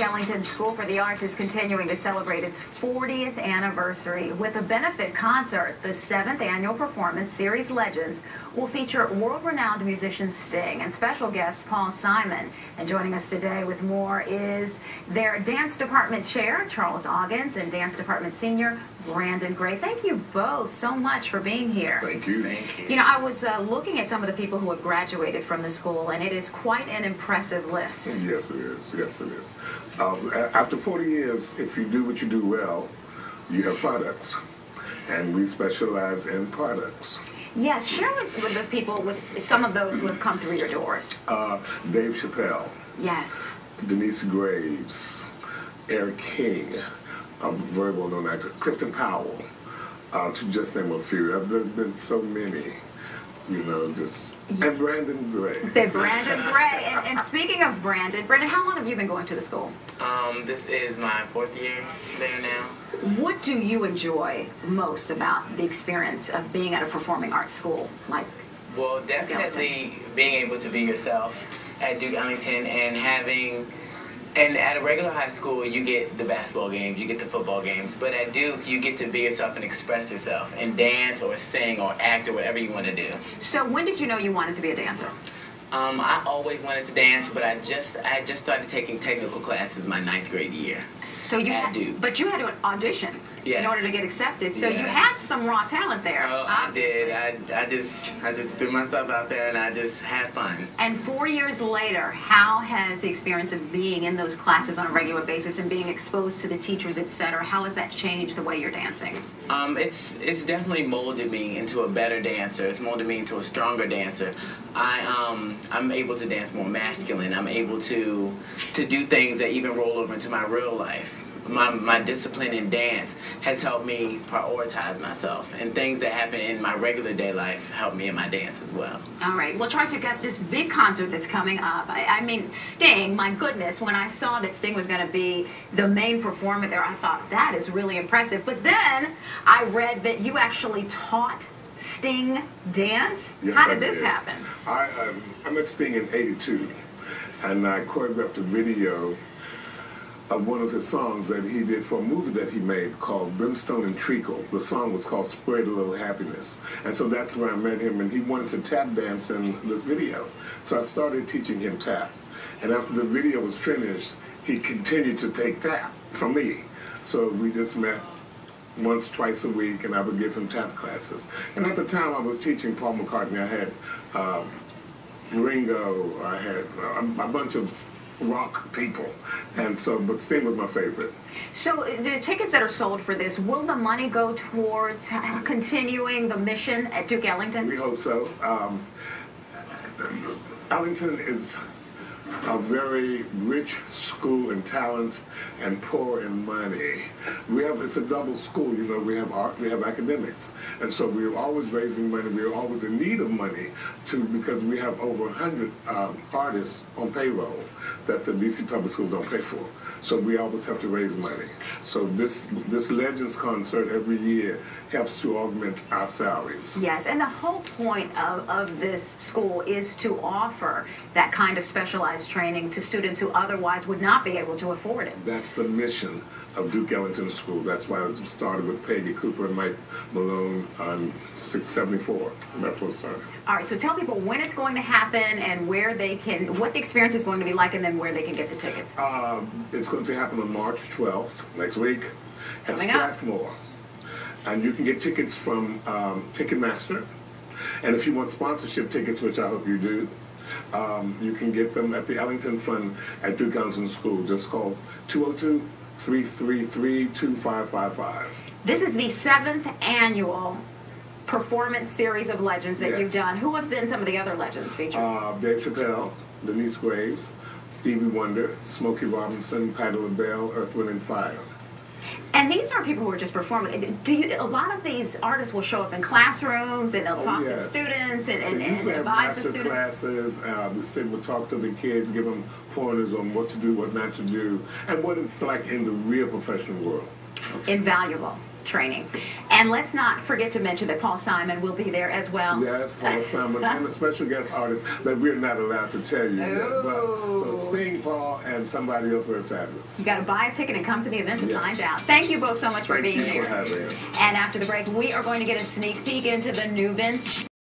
Ellington School for the Arts is continuing to celebrate its 40th anniversary with a benefit concert. The 7th annual performance, Series Legends, will feature world-renowned musician Sting and special guest Paul Simon. And joining us today with more is their dance department chair, Charles Oggins, and dance department senior, Brandon Gray. Thank you both so much for being here. Thank you. Thank you. You know, I was looking at some of the people who have graduated from the school, and it is quite an impressive list. Yes, it is. Yes, it is. After 40 years, if you do what you do well, you have products. And we specialize in products. Yes, share with the people, with some of those who have come through your doors. Dave Chappelle. Yes. Denise Graves. Eric King. A very well-known actor. Clifton Powell. To just name a few. There have been so many. You know, just... And Brandon Gray. Brandon Gray. And speaking of Brandon, how long have you been going to the school? This is my 4th year there now. What do you enjoy most about the experience of being at a performing arts school? Well, definitely being able to be yourself at Duke Ellington and at a regular high school, you get the basketball games, you get the football games, but at Duke, you get to be yourself and express yourself and dance or sing or act or whatever you want to do. So when did you know you wanted to be a dancer? I always wanted to dance, but I just started taking technical classes my 9th grade year. So you had to audition in order to get accepted. So you had some raw talent there. Oh, I did. I just threw myself out there and I just had fun. And 4 years later, how has the experience of being in those classes on a regular basis and being exposed to the teachers, etc., how has that changed the way you're dancing? It's definitely molded me into a better dancer. It's molded me into a stronger dancer. I'm able to dance more masculine. I'm able to do things that even roll over into my real life. My discipline in dance has helped me prioritize myself, and things that happen in my regular day life help me in my dance as well. All right. Well, Charles, you've got this big concert that's coming up. I mean, Sting, my goodness, when I saw that Sting was going to be the main performer there, I thought, that is really impressive. But then I read that you actually taught Sting dance. Yes, How did this happen? I met Sting in '82, and I choreographed a video of one of his songs that he did for a movie that he made called Brimstone and Treacle. The song was called Spread a Little Happiness. And so that's where I met him, and he wanted to tap dance in this video. So I started teaching him tap. And after the video was finished, he continued to take tap from me. So we just met once, twice a week, and I would give him tap classes. And at the time I was teaching Paul McCartney. I had Ringo, I had a bunch of rock people, and so, but Sting was my favorite. So the tickets that are sold for this, will the money go towards continuing the mission at Duke Ellington? We hope so. Ellington is a very rich school in talent and poor in money. It's a double school, you know. We have art, we have academics, and so we're always raising money. We're always in need of money because we have over 100 artists on payroll that the DC public schools don't pay for. So we always have to raise money. So this Legends concert every year helps to augment our salaries. Yes, and the whole point of this school is to offer that kind of specialized training to students who otherwise would not be able to afford it. That's the mission of Duke Ellington School. That's why it started with Peggy Cooper and Mike Malone on 674. That's what it started. All right, so tell people when it's going to happen and where they can, what the experience is going to be like, and then where they can get the tickets. It's going to happen on March 12th, next week, at Strathmore. And you can get tickets from Ticketmaster. And if you want sponsorship tickets, which I hope you do, you can get them at the Ellington Fund at Duke Ellington School. Just call 202-333-2555. This is the 7th annual performance series of legends that you've done. Who have been some of the other legends featured? Dave Chappelle, Denise Graves, Stevie Wonder, Smokey Robinson, Patti LaBelle, Earth, Wind and Fire. And these aren't people who are just performing. A lot of these artists will show up in classrooms and they'll talk to students and advise the students. Classes. We'll talk to the kids, give them pointers on what to do, what not to do, and what it's like in the real professional world. Invaluable. training. And let's not forget to mention that Paul Simon will be there as well. Yes, Paul Simon, and a special guest artist that we're not allowed to tell you yet. But, so Sting, Paul, and somebody else very fabulous. You got to buy a ticket and come to the event to Yes. find out. Thank you both so much for being Thank you here. for having us. And after the break, we are going to get a sneak peek into the new Vince